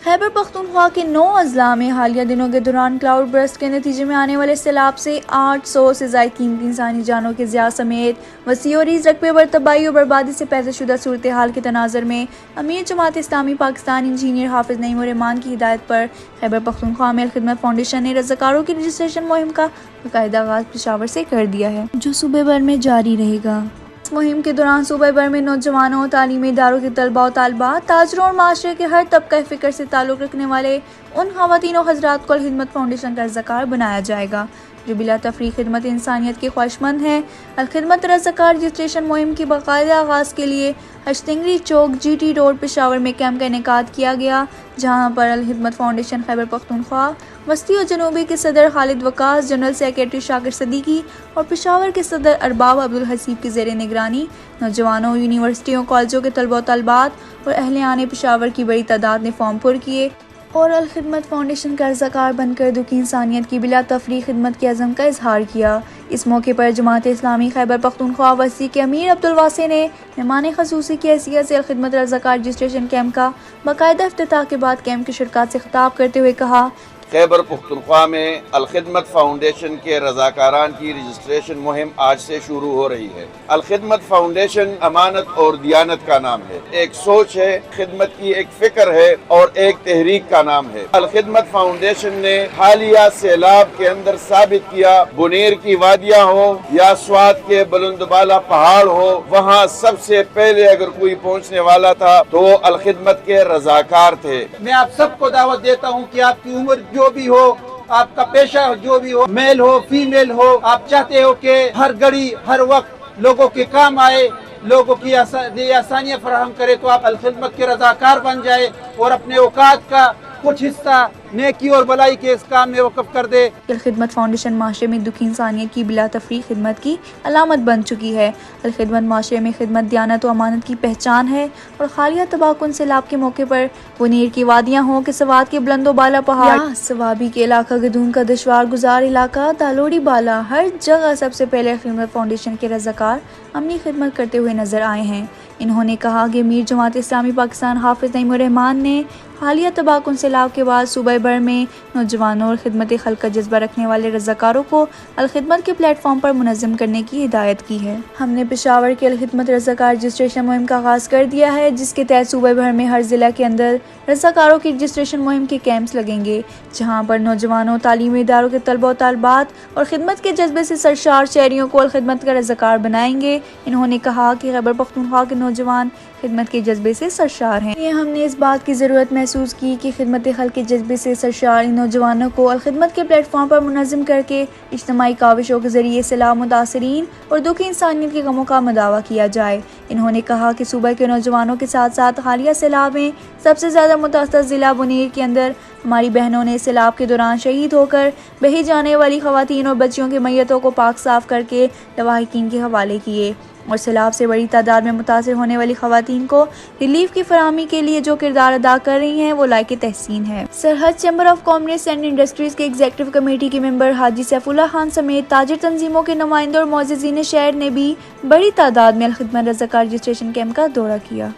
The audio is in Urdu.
خیبر پختونخوا کے 9 اضلاع میں حالیہ دنوں کے دوران کلاؤڈ برسٹ کے نتیجے میں آنے والے سیلاب سے 800 سے زائد قیمتی انسانی جانوں کے ضیاع سمیت وسیع و عریض رقبے پر تباہی و بربادی سے پیدا شدہ صورتحال کے تناظر میں امیر جماعت اسلامی پاکستان انجینئر حافظ نعیم الرحمان کی ہدایت پر خیبر پختونخوا میں الخدمت فاؤنڈیشن نے رضاکاروں کی رجسٹریشن مہم کا باقاعدہ آغاز پشاور سے کر دیا ہے، جو صوبے بھر میں جاری رہے گا۔ اس مہم کے دوران صوبہ بھر میں نوجوانوں، تعلیمی اداروں کے طلباء و طالبات، تاجروں اور معاشرے کے ہر طبقہ فکر سے تعلق رکھنے والے ان خواتین و حضرات کو الخدمت فاؤنڈیشن کا رضاکار بنایا جائے گا جو بلا تفریق خدمت انسانیت کے خواہشمند ہیں۔ الخدمت رضاکار رجسٹریشن مہم کی باقاعدہ آغاز کے لیے ہشتنگری چوک جی ٹی روڈ پشاور میں کیمپ کا انعقاد کیا گیا، جہاں پر الخدمت فاؤنڈیشن خیبر پختونخوا وسطی و جنوبی کے صدر خالد وقاص، جنرل سیکریٹری شاکر صدیقی اور پشاور کے صدر ارباب عبدالحسیب کی زیر نگرانی نوجوانوں، یونیورسٹیوں، کالجوں کے طلباء و طالبات اور اہلِ پشاور کی بڑی تعداد نے فارم پر کیے اور الخدمت فاؤنڈیشن کا رضاکار بن کر دکھی انسانیت کی بلا تفریق خدمت کے عزم کا اظہار کیا۔ اس موقع پر جماعت اسلامی خیبر پختونخوا وسطی کے امیر عبدالواسع نے مہمان خصوصی کی حیثیت سے الخدمت رضاکار رجسٹریشن کیمپ کا باقاعدہ افتتاح کے بعد کیمپ کے شرکاء سے خطاب کرتے ہوئے کہا، خیبر پختونخوا میں الخدمت فاؤنڈیشن کے رضاکاران کی رجسٹریشن مہم آج سے شروع ہو رہی ہے۔ الخدمت فاؤنڈیشن امانت اور دیانت کا نام ہے، ایک سوچ ہے، خدمت کی ایک فکر ہے اور ایک تحریک کا نام ہے۔ الخدمت فاؤنڈیشن نے حالیہ سیلاب کے اندر ثابت کیا، بنیر کی وادیاں ہو یا سوات کے بلند بالا پہاڑ ہو، وہاں سب سے پہلے اگر کوئی پہنچنے والا تھا تو وہ الخدمت کے رضاکار تھے۔ میں آپ سب کو دعوت دیتا ہوں کہ آپ کی عمر جو بھی ہو، آپ کا پیشہ جو بھی ہو، میل ہو فیمیل ہو، آپ چاہتے ہو کہ ہر گھڑی ہر وقت لوگوں کے کام آئے، لوگوں کی آسانیاں فراہم کرے، تو آپ الخدمت کے رضاکار بن جائے اور اپنے اوقات کا کچھ حصہ نیکی اور بلائی کے اس کام میں وقف کر دے۔ الخدمت فاؤنڈیشن معاشرے میں دکھی انسانیت کی بلا تفریق خدمت کی علامت بن چکی ہے۔ الخدمت معاشرے میں خدمت، دیانت و امانت کی پہچان ہے اور حالیہ تباہ کن سیلاب کے موقع پر بنیر کی وادیاں ہوں کہ سوات کے بلند و بالا پہاڑ یا سوابی کے علاقہ گدون کا دشوار گزار علاقہ تالوڑی بالا، ہر جگہ سب سے پہلے الخدمت فاؤنڈیشن کے رضاکار عملی خدمت کرتے ہوئے نظر آئے ہیں۔ انہوں نے کہا کہ امیر جماعت اسلامی پاکستان حافظ نعیم الرحمان نے حالیہ تباہ کن سیلاب کے بعد صوبہ بھر میں نوجوانوں اور خدمت خلق کا جذبہ رکھنے والے رضاکاروں کو الخدمت کے پلیٹ فارم پر منظم کرنے کی ہدایت کی ہے۔ ہم نے پشاور کے الخدمت رضاکار رجسٹریشن مہم کا آغاز کر دیا ہے، جس کے تحت صوبہ بھر میں ہر ضلع کے اندر رضاکاروں کی رجسٹریشن مہم کے کیمپس لگیں گے، جہاں پر نوجوانوں، تعلیمی اداروں کے طلباء و طالبات اور خدمت کے جذبے سے سرشار شہریوں کو الخدمت کا رضاکار بنائیں گے۔ انہوں نے کہا کہ خیبر پختونخوا کے نوجوان خدمت کے جذبے سے سرشار ہیں۔ یہ ہم نے اس بات کی ضرورت محسوس کی کہ خدمت خلق کے جذبے سے سرشار ان نوجوانوں کو الخدمت کے پلیٹ فارم پر منظم کر کے اجتماعی کاوشوں کے ذریعے سیلاب متاثرین اور دکھی انسانیت کے غموں کا مداوع کیا جائے۔ انہوں نے کہا کہ صوبہ کے نوجوانوں کے ساتھ ساتھ حالیہ سیلاب میں سب سے زیادہ متاثر ضلع بنیر کے اندر ہماری بہنوں نے سیلاب کے دوران شہید ہو کر بہی جانے والی خواتین اور بچیوں کی میتوں کو پاک صاف کر کے لواحقین کے حوالے کیے اور سیلاب سے بڑی تعداد میں متاثر ہونے والی خواتین کو ریلیف کی فراہمی کے لیے جو کردار ادا کر رہی ہیں وہ لائق تحسین ہے۔ سرحد chamber of commerce and industries کے ایگزیکٹو کمیٹی کے ممبر حاجی سیف اللہ خان سمیت تاجر تنظیموں کے نمائندوں اور معززین شہر نے بھی بڑی تعداد میں الخدمت رضاکار رجسٹریشن کیمپ کا دورہ کیا۔